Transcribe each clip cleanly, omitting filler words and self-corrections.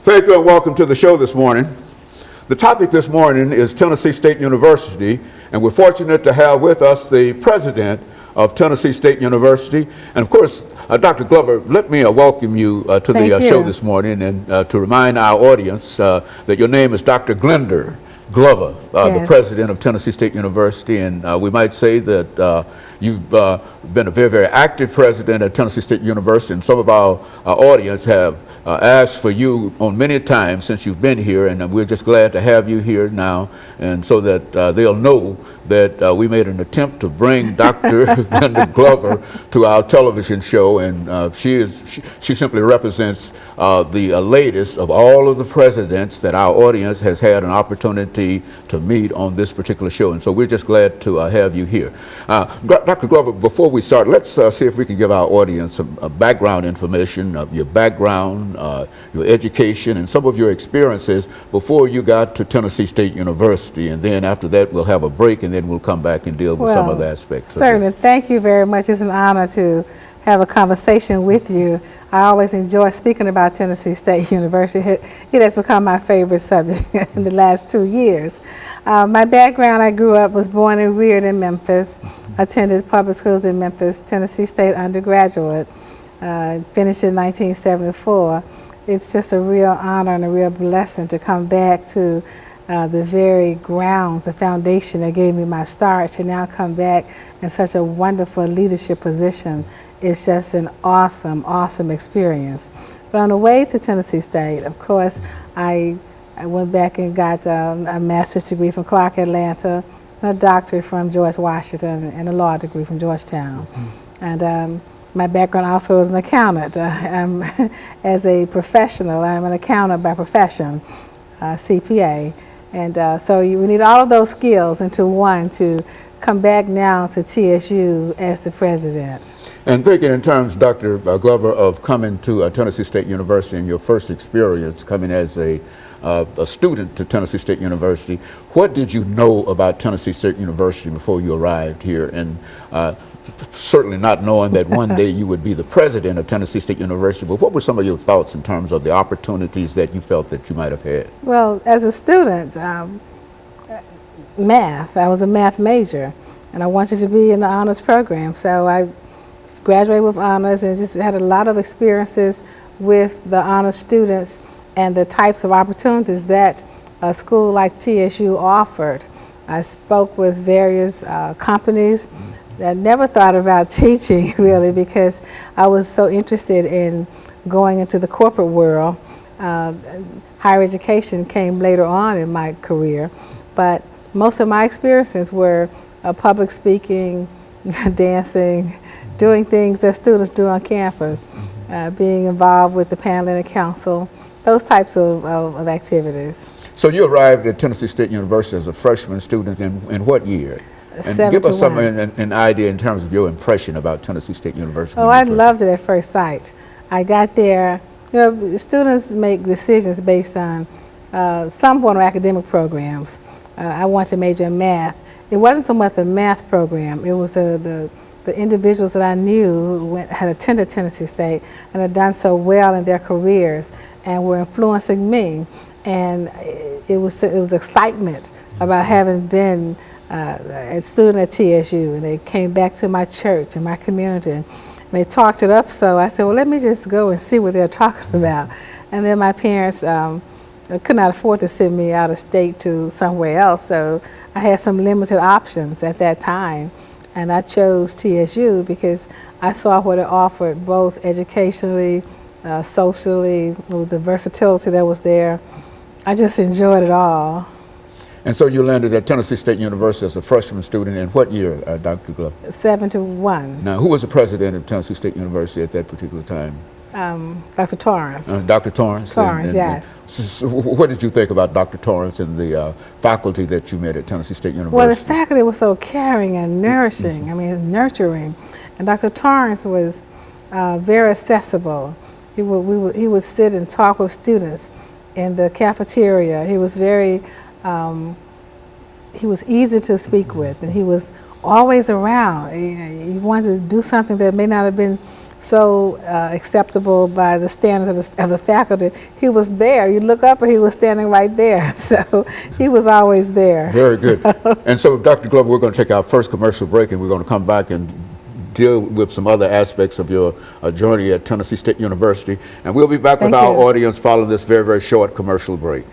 Thank you and welcome to the show this morning. The topic this morning is Tennessee State University, and we're fortunate to have with us the president of Tennessee State University. And of course, Dr. Glover, let me welcome you to the show this morning, and to remind our audience that your name is Dr. Glender Glover, the president of Tennessee State University, and we might say that you've been a very, very active president at Tennessee State University, and some of our audience have asked for you on many times since you've been here, and we're just glad to have you here now, and so that they'll know that we made an attempt to bring Dr. Glenda Glover to our television show, and she simply represents the latest of all of the presidents that our audience has had an opportunity to meet on this particular show, and so we're just glad to have you here. Dr. Glover, before we start, let's see if we can give our audience some background information of your background, your education, and some of your experiences before you got to Tennessee State University, and then after that we'll have a break, and then we'll come back and deal with some of the aspects. Certainly. Thank you very much. It's an honor to have a conversation with you. I always enjoy speaking about Tennessee State University. It has become my favorite subject in the last 2 years. My background, I was born and reared in Memphis, attended public schools in Memphis, Tennessee State undergraduate, finished in 1974. It's just a real honor and a real blessing to come back to the very grounds, the foundation that gave me my start, to now come back in such a wonderful leadership position. It's just an awesome, awesome experience. But on the way to Tennessee State, of course, I went back and got a master's degree from Clark Atlanta, a doctorate from George Washington, and a law degree from Georgetown. And my background also as an accountant. As a professional, I'm an accountant by profession, CPA. And so we need all of those skills into one to come back now to TSU as the president. And thinking in terms, Dr. Glover, of coming to Tennessee State University and your first experience coming as a student to Tennessee State University, what did you know about Tennessee State University before you arrived here? And certainly not knowing that one day you would be the president of Tennessee State University, but what were some of your thoughts in terms of the opportunities that you felt that you might have had? Well, as a student, math, I was a math major, and I wanted to be in the honors program, so I graduated with honors and just had a lot of experiences with the honors students and the types of opportunities that a school like TSU offered. I spoke with various companies. I never thought about teaching really, because I was so interested in going into the corporate world. Higher education came later on in my career, but most of my experiences were public speaking, dancing, doing things that students do on campus, being involved with the paneling council, those types of activities. So you arrived at Tennessee State University as a freshman student in what year? And give us an idea in terms of your impression about Tennessee State University. Oh, I loved it at first sight. I got there, you know, students make decisions based on some form of academic programs. I wanted to major in math. It wasn't so much the math program, it was the individuals that I knew who had attended Tennessee State and had done so well in their careers and were influencing me. And it was excitement about having been a student at TSU, and they came back to my church and my community, and they talked it up. So I said, well, let me just go and see what they're talking about. And then my parents could not afford to send me out of state to somewhere else, so I had some limited options at that time, and I chose TSU because I saw what it offered, both educationally, socially, with the versatility that was there. I just enjoyed it all. And so you landed at Tennessee State University as a freshman student in what year, Dr. Glover? 71. Now, who was the president of Tennessee State University at that particular time? Dr. Torrance. Dr. Torrance? Torrance, yes. So what did you think about Dr. Torrance and the faculty that you met at Tennessee State University? Well, the faculty was so caring and nourishing, I mean, nurturing. And Dr. Torrance was very accessible. He would sit and talk with students in the cafeteria. He was very, he was easy to speak with, and he was always around. You wanted to do something that may not have been so acceptable by the standards of the faculty. He was there. You look up and he was standing right there. So he was always there. Very good. And so, Dr. Glover, we're going to take our first commercial break, and we're going to come back and deal with some other aspects of your journey at Tennessee State University. And we'll be back with our audience following this very, very short commercial break.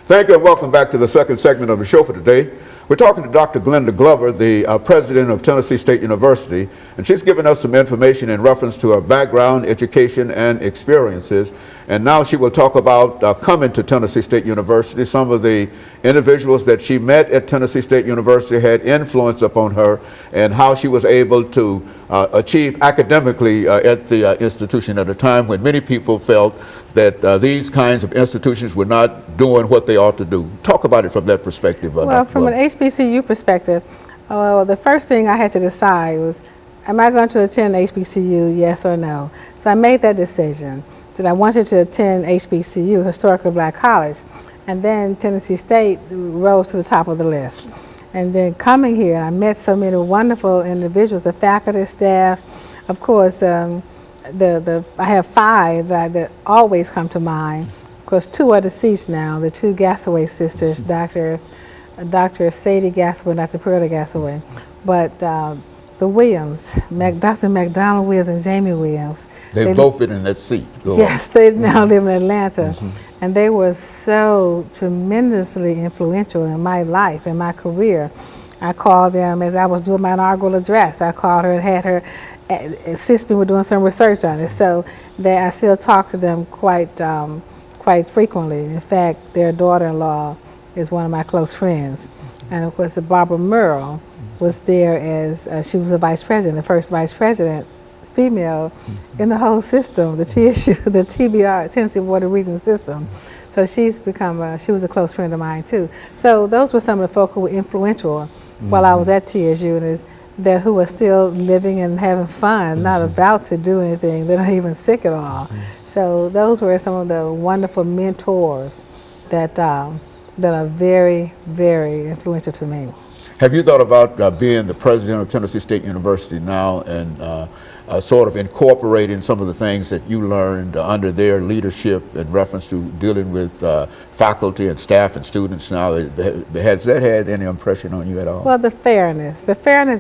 Thank you and welcome back to the second segment of the show for today. We're talking to Dr. Glenda Glover, the president of Tennessee State University, and she's given us some information in reference to her background, education, and experiences. And now she will talk about coming to Tennessee State University. Some of the individuals that she met at Tennessee State University had influence upon her, and how she was able to achieve academically at the institution at a time when many people felt that these kinds of institutions were not doing what they ought to do. Talk about it from that perspective. Well, from an HBCU perspective, the first thing I had to decide was, am I going to attend HBCU, yes or no? So I made that decision that I wanted to attend HBCU, Historically Black College, and then Tennessee State rose to the top of the list. And then coming here, I met so many wonderful individuals, the faculty, staff. Of course, I have five that always come to mind. Of course, two are deceased now, the two Gassaway sisters, Dr. Sadie Gassaway and Dr. Pearlie Gassaway. But the Williams, Dr. McDonald Williams and Jamie Williams. They've both been in that seat. Yes, they now live in Atlanta. And they were so tremendously influential in my life, in my career. I called them as I was doing my inaugural address. I called her and had her assist me with doing some research on it. So I still talk to them quite frequently. In fact, their daughter-in-law is one of my close friends. And of course, Barbara Merle was there as, she was the vice president, the first vice president, female in the whole system, the TSU, the TBR, Tennessee Board of Regents system. So she's become, she was a close friend of mine too. So those were some of the folk who were influential while I was at TSU, and who are still living and having fun, not about to do anything. They're not even sick at all. So those were some of the wonderful mentors that are very, very influential to me. Have you thought about being the president of Tennessee State University now and sort of incorporating some of the things that you learned under their leadership in reference to dealing with faculty and staff and students now? Has that had any impression on you at all? Well, the fairness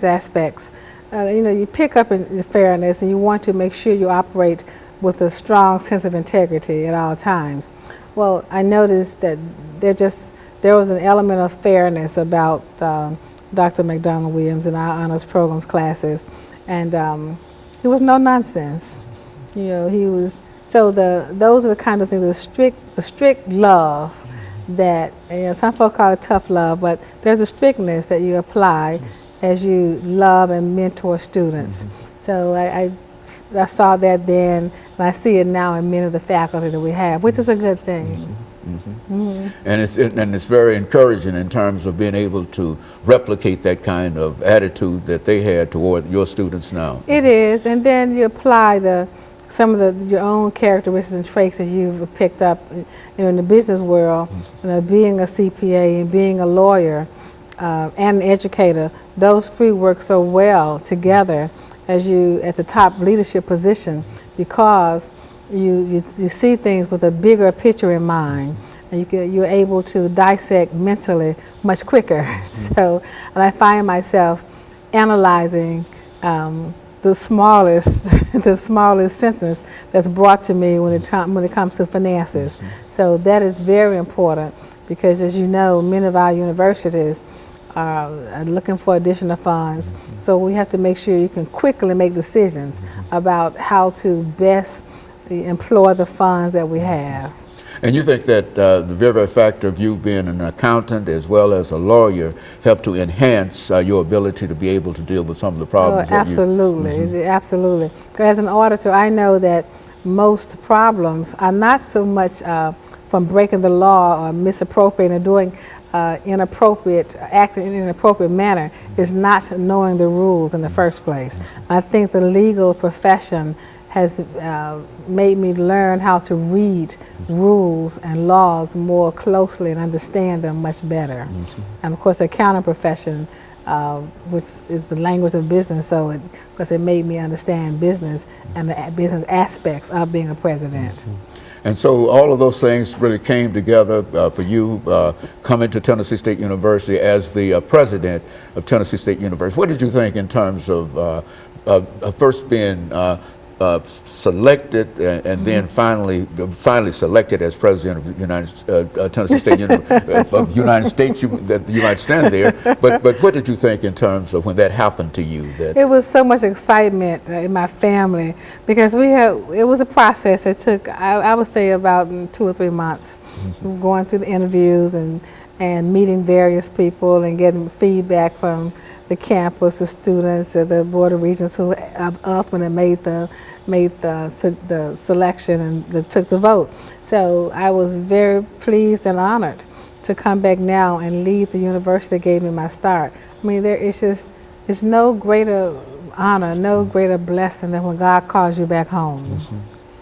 aspects. You pick up in the fairness, and you want to make sure you operate with a strong sense of integrity at all times. Well, I noticed that there was an element of fairness about Dr. McDonald Williams in our honors programs classes, and he was no nonsense. He was, so those are the kind of things, the strict love that, some folk call it tough love, but there's a strictness that you apply as you love and mentor students. So I saw that then, and I see it now in many of the faculty that we have, which is a good thing. And it's very encouraging in terms of being able to replicate that kind of attitude that they had toward your students now. It is, and then you apply some of your own characteristics and traits that you've picked up, in the business world. Being a CPA and being a lawyer and an educator, those three work so well together as you at the top leadership position, because you see things with a bigger picture in mind, and you're able to dissect mentally much quicker. So, and I find myself analyzing the smallest the smallest sentence that's brought to me when it comes to finances. So that is very important because, as you know, many of our universities are looking for additional funds. So we have to make sure you can quickly make decisions about how to best employ the funds that we have. And you think that the very fact of you being an accountant as well as a lawyer helped to enhance your ability to be able to deal with some of the problems that absolutely, absolutely. As an auditor, I know that most problems are not so much from breaking the law or misappropriating or doing acting in an inappropriate manner, is not knowing the rules in the first place. I think the legal profession has made me learn how to read rules and laws more closely and understand them much better. And of course, the accounting profession, which is the language of business, so it made me understand business and the business aspects of being a president. And so all of those things really came together for you coming to Tennessee State University as the president of Tennessee State University. What did you think in terms of first being selected and then finally selected as president of the Tennessee State of the United States? That you might stand there, but what did you think in terms of when that happened to you? It was so much excitement in my family because it was a process that took, I would say, about 2 or 3 months, going through the interviews and meeting various people and getting feedback from the campus, the students, the Board of Regents who ultimately made the selection and took the vote. So I was very pleased and honored to come back now and lead the university that gave me my start. I mean, there's no greater honor, no greater blessing than when God calls you back home.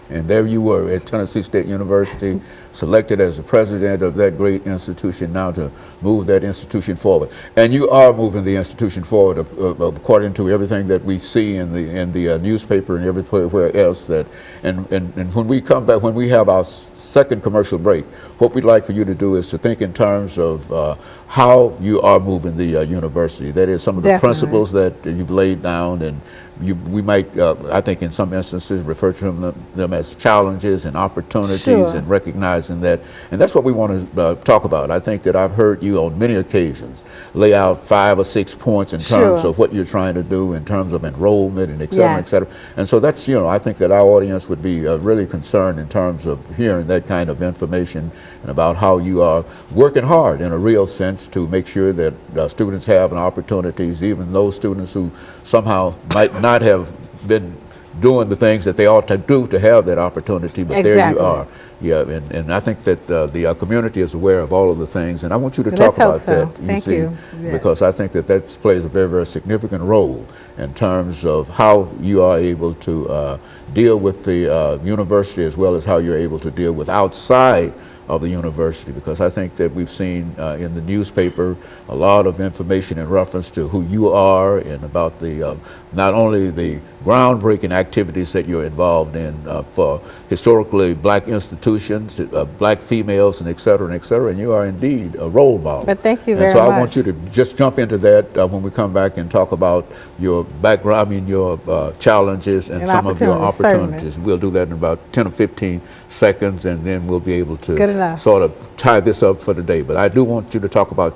And there you were at Tennessee State University, selected as the president of that great institution, now to move that institution forward. And you are moving the institution forward according to everything that we see in the newspaper and everywhere else. And when we come back, when we have our second commercial break, what we'd like for you to do is to think in terms of how you are moving the university. That is, some of the principles that you've laid down, and we might, I think in some instances, refer to them as challenges and opportunities, and recognizing that. And that's what we want to talk about. I think that I've heard you on many occasions lay out 5 or 6 points in terms of what you're trying to do in terms of enrollment and et cetera, et cetera. And so that's, I think that our audience would be really concerned in terms of hearing that kind of information and about how you are working hard in a real sense to make sure that students have opportunities, even those students who somehow might not have been doing the things that they ought to do to have that opportunity, but there you are. Yeah, and I think that the community is aware of all of the things, and I want you to talk about that. Thank you. Because I think that plays a very, very significant role in terms of how you are able to deal with the university, as well as how you're able to deal with outside of the university, because I think that we've seen in the newspaper a lot of information in reference to who you are and about the not only the groundbreaking activities that you're involved in for historically black institutions, black females, and et cetera, and you are indeed a role model. But thank you very much. And so I want you to just jump into that when we come back and talk about your background, your challenges and some of your opportunities. We'll do that in about 10 or 15 seconds, and then we'll be able to sort of tie this up for the day. But I do want you to talk about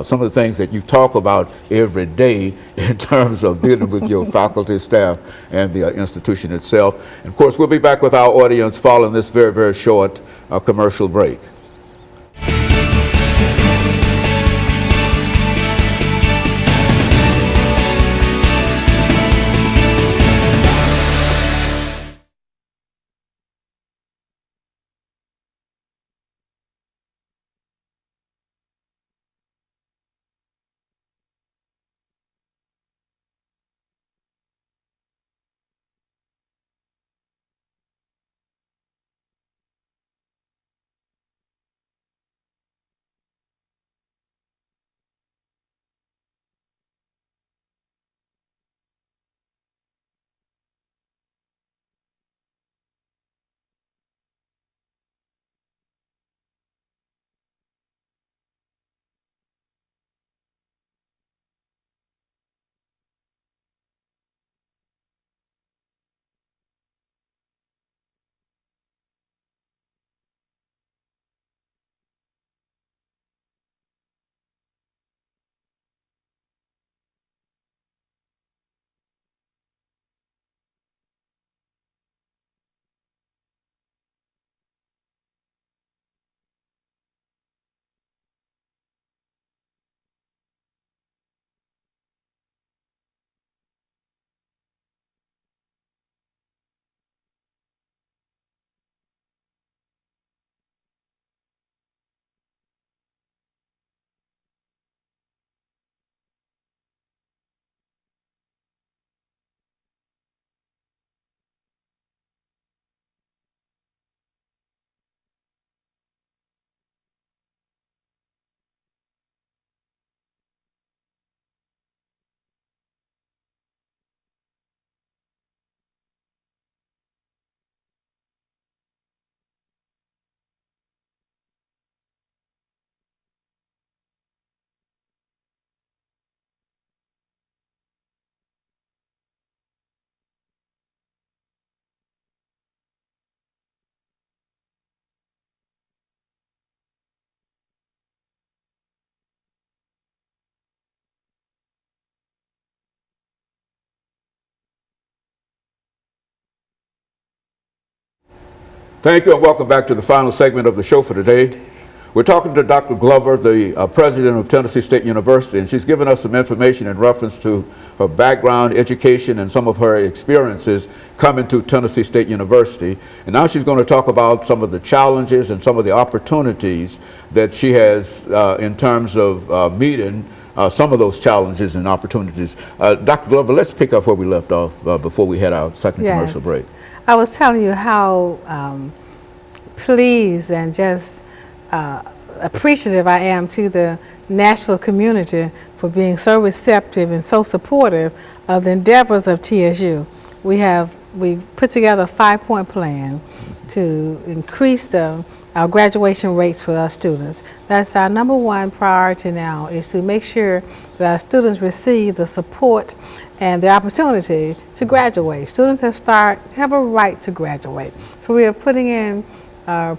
some of the things that you talk about every day in terms of dealing with your faculty, staff, and the institution itself. And of course, we'll be back with our audience following this very, very short commercial break. Thank you and welcome back to the final segment of the show for today. We're talking to Dr. Glover, the president of Tennessee State University, and she's given us some information in reference to her background, education, and some of her experiences coming to Tennessee State University. And now she's going to talk about some of the challenges and some of the opportunities that she has in terms of meeting some of those challenges and opportunities. Dr. Glover, let's pick up where we left off before we head our second commercial break. I was telling you how pleased and just appreciative I am to the Nashville community for being so receptive and so supportive of the endeavors of TSU. We put together a 5-point plan to increase our graduation rates for our students. That's our number one priority now, is to make sure that our students receive the support and the opportunity to graduate. Students have a right to graduate. So we are putting in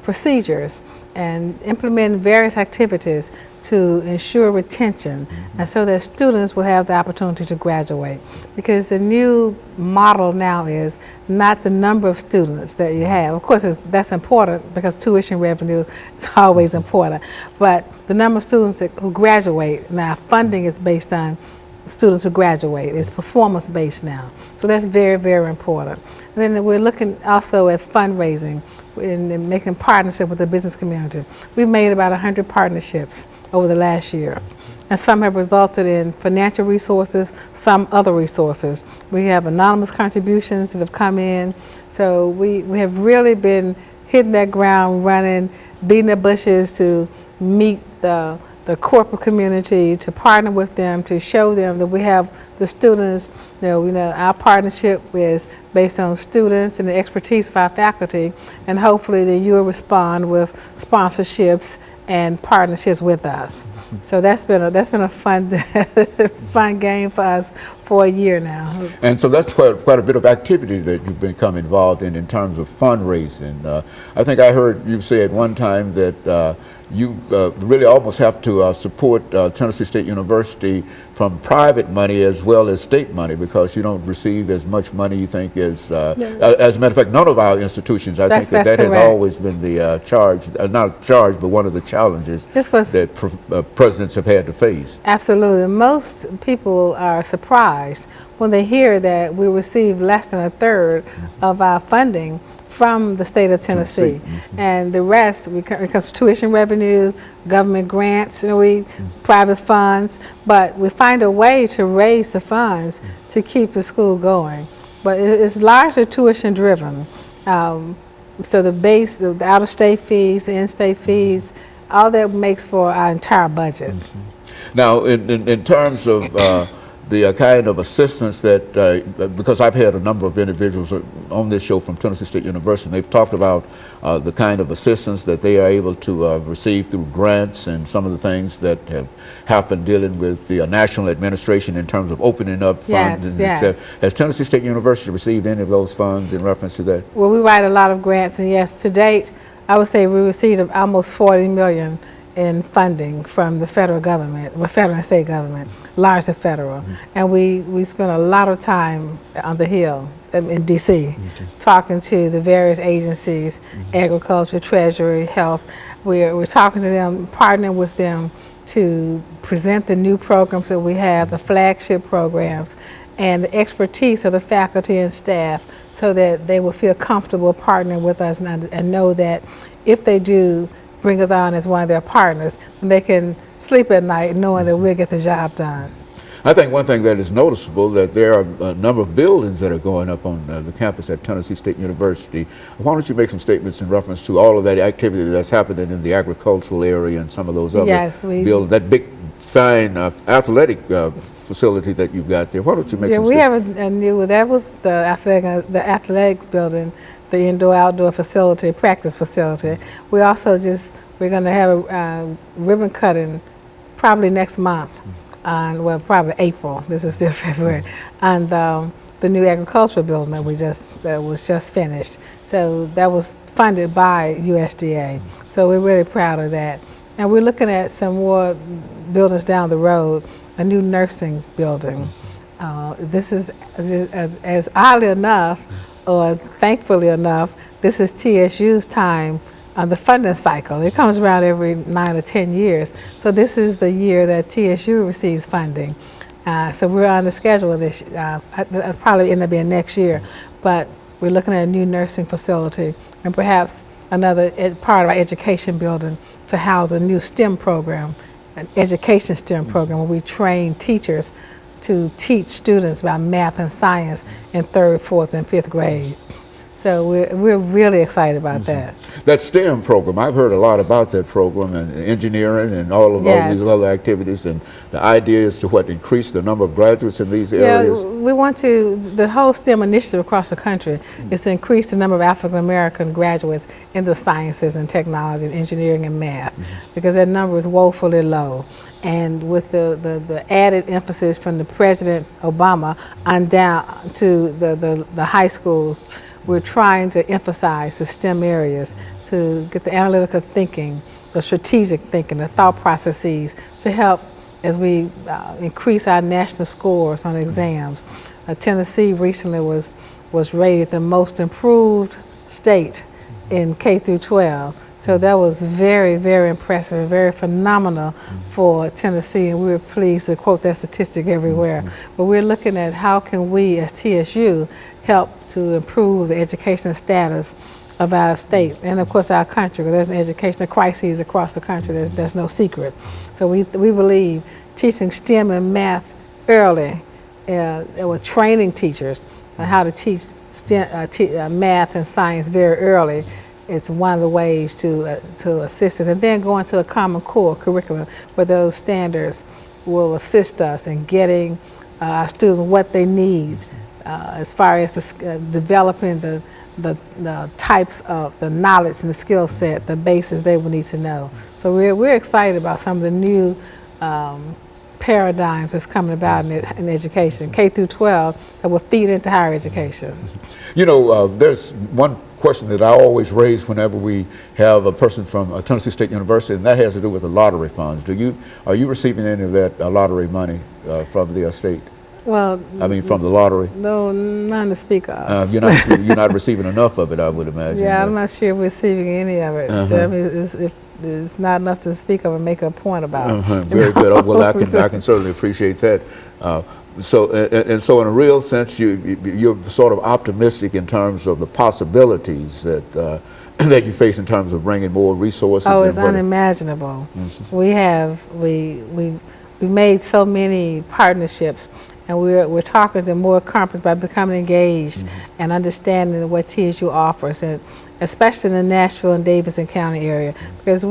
procedures and implementing various activities to ensure retention, and so that students will have the opportunity to graduate. Because the new model now is not the number of students that you have. Of course, that's important because tuition revenue is always important, but the number of students who graduate. Now, funding is based on students who graduate. It's performance based now. So that's very, very important. And then we're looking also at fundraising and making partnership with the business community. We've made about 100 partnerships over the last year, and some have resulted in financial resources, some other resources. We have anonymous contributions that have come in. So we have really been hitting that ground running, beating the bushes to meet the corporate community, to partner with them, to show them that we have the students. Our partnership is based on students and the expertise of our faculty, and hopefully that you will respond with sponsorships and partnerships with us. So that's been a fun fun game for us for a year now. And so that's quite a bit of activity that you've become involved in terms of fundraising. I think I heard you say at one time that you really almost have to support Tennessee State University from private money as well as state money, because you don't receive as much money, you think, as a matter of fact, none of our institutions. I think that has always been the not charge, but one of the challenges that presidents have had to face. Absolutely. Most people are surprised when they hear that we receive less than a third of our funding from the state of Tennessee. And the rest, because of tuition revenue, government grants, private funds, but we find a way to raise the funds to keep the school going. But it's largely tuition driven. So the out-of-state fees, the in-state fees, all that makes for our entire budget. Now, in terms of the kind of assistance that, because I've had a number of individuals on this show from Tennessee State University, and they've talked about the kind of assistance that they are able to receive through grants and some of the things that have happened dealing with the national administration in terms of opening up funds. Has Tennessee State University received any of those funds in reference to that? Well, we write a lot of grants, and yes, to date, I would say we received almost $40 million in funding from the federal government, the federal and state government, largely federal. And we spent a lot of time on the Hill in DC, talking to the various agencies, agriculture, treasury, health. We're talking to them, partnering with them to present the new programs that we have, the flagship programs, and the expertise of the faculty and staff, so that they will feel comfortable partnering with us and know that if they do bring us on as one of their partners, and they can sleep at night knowing that we'll get the job done. I think one thing that is noticeable, that there are a number of buildings that are going up on the campus at Tennessee State University. Why don't you make some statements in reference to all of that activity that's happening in the agricultural area and some of those other buildings, that big, fine athletic facility that you've got there. Why don't you make some statements? We have a new, that was the athletics building, the indoor-outdoor facility, practice facility. We also we're going to have a ribbon cutting probably next month, probably April. This is still February, and the new agricultural building that was just finished. So that was funded by USDA. So we're really proud of that. And we're looking at some more buildings down the road, a new nursing building. This is, as oddly enough, or thankfully enough, this is TSU's time on the funding cycle. It comes around every 9 or 10 years. So this is the year that TSU receives funding. So we're on the schedule this, probably end up being next year, but we're looking at a new nursing facility and perhaps another part of our education building to house a new STEM program, an education STEM program where we train teachers to teach students about math and science in 3rd, 4th, and 5th grade. So we're really excited about that. That STEM program, I've heard a lot about that program and engineering and all of all these other activities, and the idea is to increase the number of graduates in these areas. We want to, the whole STEM initiative across the country is to increase the number of African American graduates in the sciences and technology and engineering and math, because that number is woefully low. And with the added emphasis from the President Obama on down to the high schools, we're trying to emphasize the STEM areas to get the analytical thinking, the strategic thinking, the thought processes to help as we increase our national scores on exams. Tennessee recently was rated the most improved state in K through 12. So that was very, very impressive and very phenomenal for Tennessee, and we were pleased to quote that statistic everywhere. But we're looking at how can we as TSU help to improve the educational status of our state and of course our country. There's an educational crisis across the country, there's no secret. So we believe teaching STEM and math early, we're training teachers on how to teach math and science very early. It's one of the ways to assist us, and then going to a common core curriculum where those standards will assist us in getting our students what they need as far as developing the types of the knowledge and the skill set, the basis they will need to know. So we're excited about some of the new paradigms that's coming about in education, K through 12, that will feed into higher education. You know, there's one question that I always raise whenever we have a person from Tennessee State University, and that has to do with the lottery funds. Are you receiving any of that lottery money from the state? Well, I mean, from the lottery? No, none to speak of. You're not receiving enough of it, I would imagine. Yeah, I'm not sure we're receiving any of it. So, I mean, it's not enough to speak of and make a point about. Very good. Well, I can certainly appreciate that. So in a real sense, you're sort of optimistic in terms of the possibilities that that you face in terms of bringing more resources. Oh, it's unimaginable. We made so many partnerships, and we're talking to more companies by becoming engaged and understanding what TSU offers, and especially in the Nashville and Davidson County area, because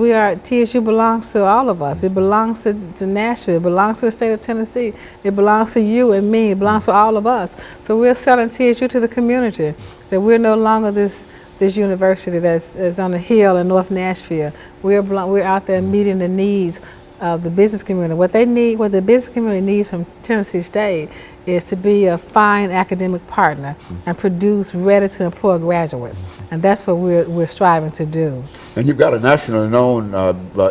TSU belongs to all of us. It belongs to Nashville, it belongs to the state of Tennessee, it belongs to you and me, it belongs to all of us. So we're selling TSU to the community, that we're no longer this university that's on a hill in North Nashville. We're out there meeting the needs of the business community. What the business community needs from Tennessee State is to be a fine academic partner and produce ready-to-employ graduates, and that's what we're striving to do. And you've got a nationally known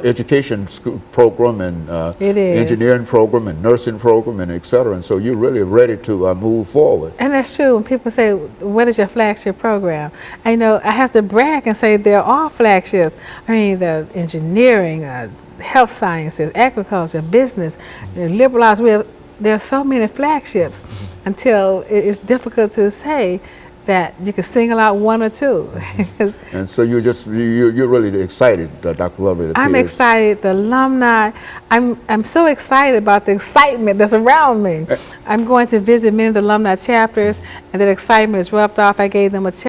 education program and engineering program and nursing program and et cetera, and so you're really ready to move forward. And that's true. When people say, what is your flagship program? I know I have to brag and say they're all flagships. I mean, the engineering, health sciences, agriculture, business, liberal arts. There are so many flagships until it's difficult to say that you can single out one or two. And so you're really excited, Dr. Glover. I'm excited. The alumni. I'm so excited about the excitement that's around me. I'm going to visit many of the alumni chapters, and that excitement is rubbed off. I gave them a